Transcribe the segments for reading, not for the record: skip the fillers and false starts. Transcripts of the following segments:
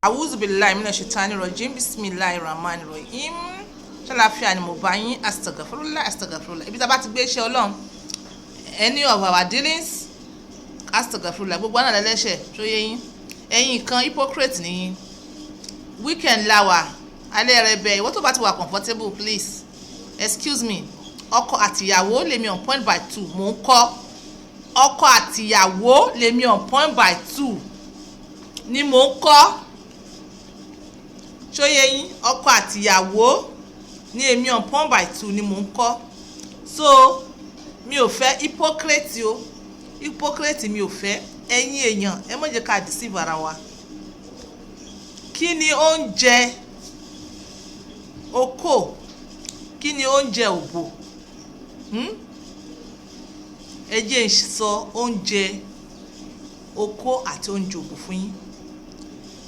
Awuzu billahi minash shaitani rajim bismillahir rahmanir rahim. Ṣàlàáfíà ni mo bá yín, astagfirullah. Ibi tá bá ti gbé iṣẹ́ Ọlọ́run, any of our dealings, astagfirullah. Gbogbo àná lẹ́lẹ́ṣẹ̀ tó yé yín. Ẹ̀yin kan hypocrite ni yín. Weekend lawa, alẹ́ rẹ bẹ̀, ìwọ tó bá ti wà comfortable please. Excuse me. Ọkọ àtìyàwó lèmi on point by two. Mò ń kọ́. Ọkọ àtìyàwó lèmi on point by two. Ni mò ń kọ́. Ṣóyé yín, ọkọ àtìyàwó ní èmi on point by two ni mò ń kọ́. So mi ò fẹ́ hypocrite o, hypocrite mi ò fẹ́. Ẹ̀yin èèyàn ẹ má jẹ́ ká deceive ara wa. Kí ni oúnjẹ oko? Kí ni oúnjẹ òbò? Ẹ jẹ́ n sọ oúnjẹ oko àti oúnjẹ òbò fún yín.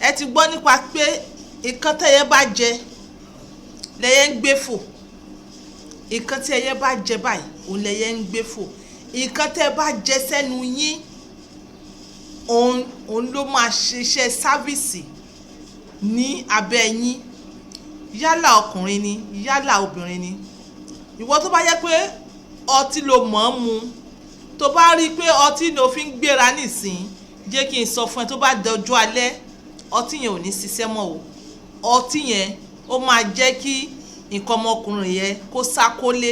Ẹ ti gbọ́ nípa pé nǹkan tẹ́yẹ bá jẹ lẹ́yẹ ń gbé fò. Nǹkan tí ẹyẹ bá jẹ báyìí òun lẹ́yẹ ń gbé fò. Nǹkan tẹ́ bá jẹ sẹ́nu yín òun ló máa ṣiṣẹ́ sáfíìsì ní abẹ́ yín. Yálà ọkùnrin ni yálà obìnrin ni. Ìwọ tó bá yẹ pé ọtí ló mọ̀ ọ́n mu, tó bá rí i pé ọtí ló fi ń gbéra nísìn, jẹ́ kí n sọ fún ẹ, tó bá dọjọ́ alẹ́ ọtí yẹn ò ní ṣiṣẹ́ mọ́ o. Ọtí yẹn ó máa jẹ́ kí nǹkan ọmọkùnrin yẹn kó sákólé.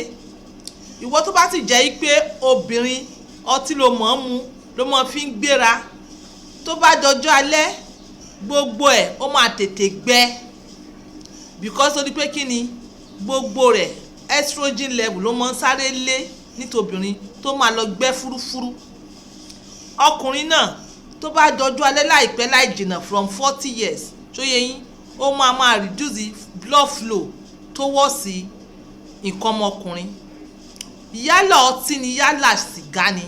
Ìwọ tó bá ti jẹ́ pé obìnrin ọtí ló mọ̀ ọ́n mu ló mọ̀ fi ń gbéra, tó bá dọjọ́ alẹ́ gbogbo ẹ̀ ó máa tètè gbẹ, because ó di pé kí ni gbogbo rẹ̀ estrogen level ló mọ̀ ń sáré lé nítòbìnrin tó máa lọ gbẹ fúrúfúrú. Ọkùnrin náà tó bá dọjọ́ alẹ́ láìpẹ́ láì jìnnà from 40 years ṣóyé yín, ó máa reduce the blood flow towards nǹkan ọmọkùnrin. Yálà ọtí ni yálà sìgá ni,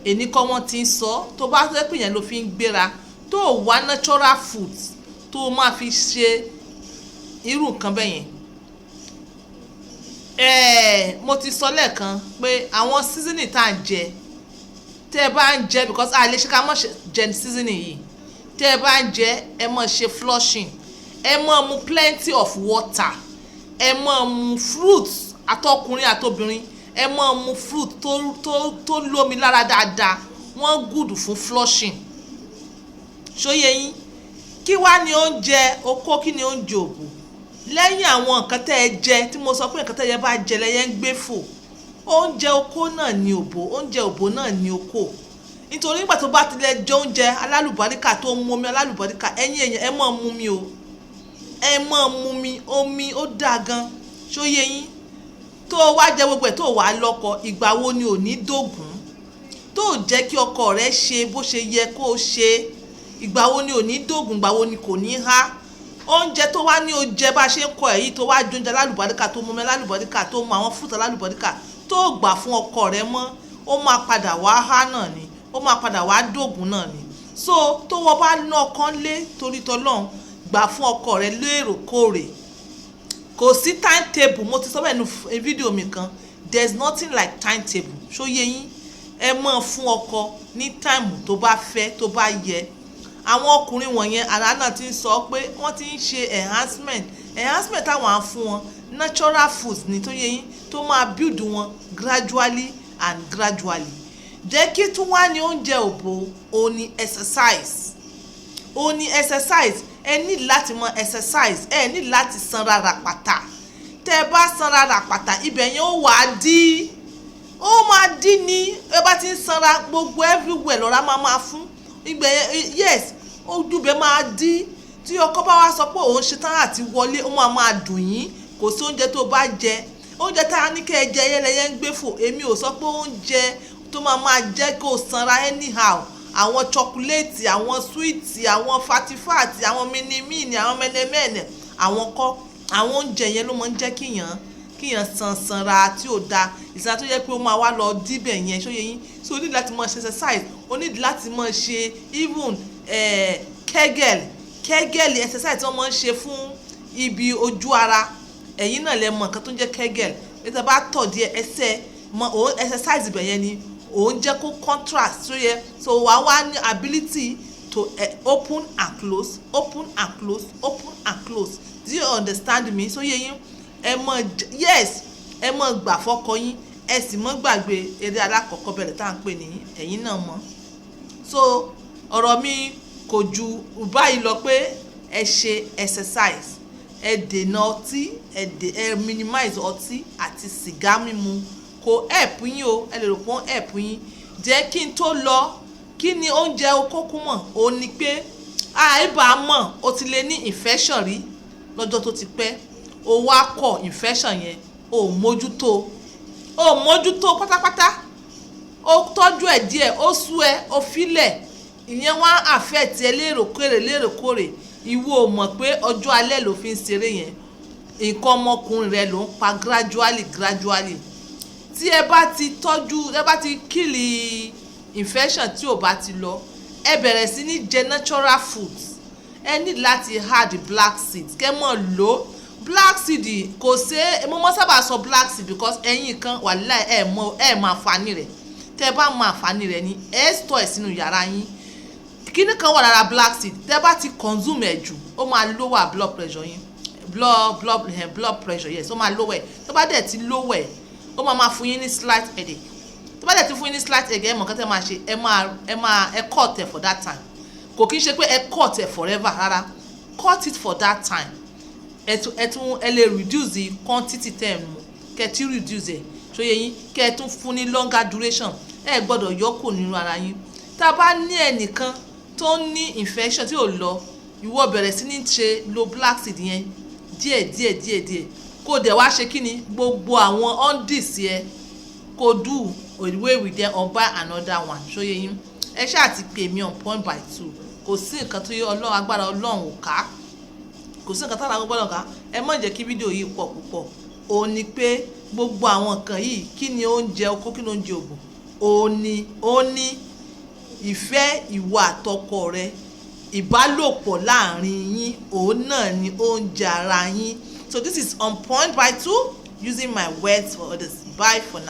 èní kọ́ wọ́n ti ń sọ. Tó bá fẹ́ pè yẹn ló fi ń gbéra, tó wá natural foods tó máa fi ṣe irú nǹkan bẹ́ẹ̀ yẹn. Mo ti sọ lẹ́ẹ̀kan pé àwọn seasoning tá à ń jẹ, tẹ́ ẹ bá ń jẹ, because a lè ṣe ká mọ̀ jẹ seasoning yìí, tẹ́ ẹ bá ń jẹ ẹ mọ̀ ṣe flushing, ẹ mọ̀ mu plenty of water, ẹ mọ̀ mu fruits àtọkùnrin àtobìnrin, ẹ mọ̀ mu fruit tó lómi lára dáadáa, wọ́n good fún flushing. Ṣóyé yín, kí wá ní oúnjẹ oko, kí ni oúnjẹ òbò? Lẹ́yìn àwọn nǹkan tẹ́ ẹ jẹ tí mo sọ pé nǹkan tẹ́ ẹ bá jẹ lẹ́yẹ ń gbé fò, oúnjẹ oko náà ni òbò, oúnjẹ òbò náà ni oko. Nítorí nígbà tó bá tilẹ̀ jẹ oúnjẹ alálùbáríkà tó ń mu omi alálùbáríkà, ẹ̀yin èèyàn ẹ máa mu mi o, ẹ máa mu mi, omi ó dáa gan. Ṣóyé yín, tó wá jẹ gbogbo ẹ̀ tó wà lọ́kọ, ìgbà wo ni ò ní dògún? Tó jẹ́ kí ọkọ rẹ ṣe bó ṣe yẹ kó ṣe, ìgbà wo ni ò ní dògún? Ìgbà wo ni kò ní há? Oúnjẹ tó wá ní o jẹ bá ṣe ń kọ èyí, tó wá jóúnjẹ alálùbáríkà, tó mu omi alálùbáríkà, tó mu àwọn fúrúùtù alálùbáríkà, tó gbà fún ọkọ rẹ mọ́, ó máa padà wá há náà ni, ó máa padà wá dògún náà ni. So tó wọ́n bá ná ọkàn lé torí tọlọ́run, gbà fún ọkọ rẹ léròkóòrè. Kò sí timetable, mo ti sọ bẹ́ẹ̀ nu fídíò mi kan, there is nothing like timetable. Ṣóyé yín, ẹ mọ̀ fún ọkọ ní time tó bá fẹ́, tó bá yẹ. Àwọn ọkùnrin wọ̀nyẹn àrà náà ti ń sọ pé wọ́n ti ń ṣe enhancement táwọn á fún wọn, natural foods ni, tó yé yín, tó máa build wọn gradually and gradually. Jẹ́ kí tún wá ní oúnjẹ òbò, ó ní exercise, ó ní exercise. Ẹ ní láti mọ exercise, ẹ ní láti sanra ràpàtà. Tẹ́ ẹ bá sanra ràpàtà, ibẹ̀ yẹn ó wà á dí, ó máa dí ní. Ẹ bá ti ń sanra gbogbo everywhere lọ́ra máa fún ibẹ̀ yẹn, yes, ojú bẹ́ẹ̀ máa dí. Tí ọkọ bá wá sọ pé òun ṣetán àti wọlé, ó máa dùn yín. Kò sí oúnjẹ tó bá jẹ, oúnjẹ tá a ní kẹ́ ẹ jẹ yẹ́lẹ́yẹ́ ń gbé fò. Èmi ò sọ pé oúnjẹ tó máa jẹ́ kó sanra anyhow, àwọn chocolate, àwọn sweet, àwọn fatty, àwọn mini, àwọn mẹ́nẹ́mẹ́nẹ́, àwọn kọ́. Àwọn oúnjẹ yẹn ló máa ń jẹ́ kíyàn sanra tí ò da, ìsanra tó yẹ pé ó máa wá lọ díbẹ̀ yẹn. Ṣóyé yín, so o need láti máa ṣe exercise, o need láti máa ṣe even kegel exercise tí wọ́n máa ń ṣe fún ibi ojú ara. Ẹ̀yin náà lẹ mọ̀ nǹkan tó ń jẹ́ kegel. Ètò bá tọ̀ díẹ̀ ẹsẹ̀ mọ exercise ibẹ̀ yẹn ni òun jẹ́ kó contrast. Ṣóyé, so wàá wá ní ability to open and close, open and close, open and close. Do you understand me? So yẹ yín ẹ mọ yes ẹ mọ gbà fọ́kọ yín ẹ sì mọ gbàgbé eré alákọ̀ọ́kọ́ bẹ̀rẹ̀ tá à ń pè ní ẹ̀yin náà mọ̀. So ọ̀rọ̀ mi kò ju báyìí lọ pé ẹ ṣe exercise, ẹ dènà ọtí, ẹ minimize ọtí àti sìgá mímu. Kò help yín o, ẹ lè rò pé ó help yín. Jẹ́ kí n tó lọ, kí ni oúnjẹ okókó mọ̀? Ó ní pé àìbá mọ̀ o ti lè ní infection rí lọ́jọ́ tó ti pẹ́, o wá kọ̀ infection yẹn, o mójútó pátápátá, o tọ́jú ẹ̀ díẹ̀, ó sú ẹ, o filẹ̀, ìyẹn wá affect ẹ léròkórè. Ìwọ ò mọ̀ pé ọjọ́ alẹ́ ló fi ń ṣeré yẹn, nǹkan ọmọkùnrin rẹ ló ń pa gradually. Tí ẹ bá ti tọ́jú, ẹ bá ti kílì infection tí ò bá ti lọ, ẹ bẹ̀rẹ̀ sí ní jẹ natural foods. Ẹ ní láti add black seed, kẹ́ mọ̀ lò black seed. Kò ṣe mo mọ́ sábà sọ black seed because ẹ̀yin kan wàláhì ẹ mọ̀ àǹfààní rẹ̀. Tẹ́ bá mọ̀ àǹfààní rẹ̀ ni ẹ store ẹ̀ sínú yàrá yín. Kíní kan wà lára black seed, tẹ́ bá ti consume ẹ̀ jù ó máa lower blood pressure yín, blood pressure, yes, ó máa lower ẹ̀. Tó bá dẹ̀ ti lower ẹ̀ ó máa fún yín ní slight headache. Tó bá dẹ̀ ti fún yín ní slight headache, ẹ mọ̀ nǹkan tẹ́ máa ṣe, ẹ cut ẹ̀ for that time. Kò kí n ṣe pé ẹ cut ẹ̀ forever rárá, cut it for that time. Ẹ lè reduce the quantity tẹ́ ẹ mu, kẹ́ ti reduce ẹ̀ ṣó yẹ yín, kẹ́ ẹ tún fún ní longer duration. Ẹ gbọ́dọ̀ yọkù nínú ara yín. Tá bá ní ẹnìkan tó ní infection tí ò lọ, ìwọ bẹ̀rẹ̀ sí ní ṣe lo black seed yẹn díẹ̀. Kó dẹ̀ wá ṣe kí ni gbogbo àwọn undies yẹ kó do away with them or buy another one. Ṣó yẹ yín, ẹ ṣáà ti pè mí on point by 2. Kò sí nǹkan tó yẹ Ọlọ́run, agbára Ọlọ́run ò ká, kò sí nǹkan tára gbọ́dọ̀ ká. Ẹ má jẹ́ kí fídíò yìí pọ̀ púpọ̀. Ó ní pé gbogbo àwọn nǹkan yìí, kí ni oúnjẹ okó, kí ni oúnjẹ ògùn? Ó ní ìfẹ́ ìwà àtọkọ rẹ, ìbálòpọ̀ láàrin yín, òun náà ni oúnjẹ ara yín. So this is on point by 2 using my words for others. Bye for now.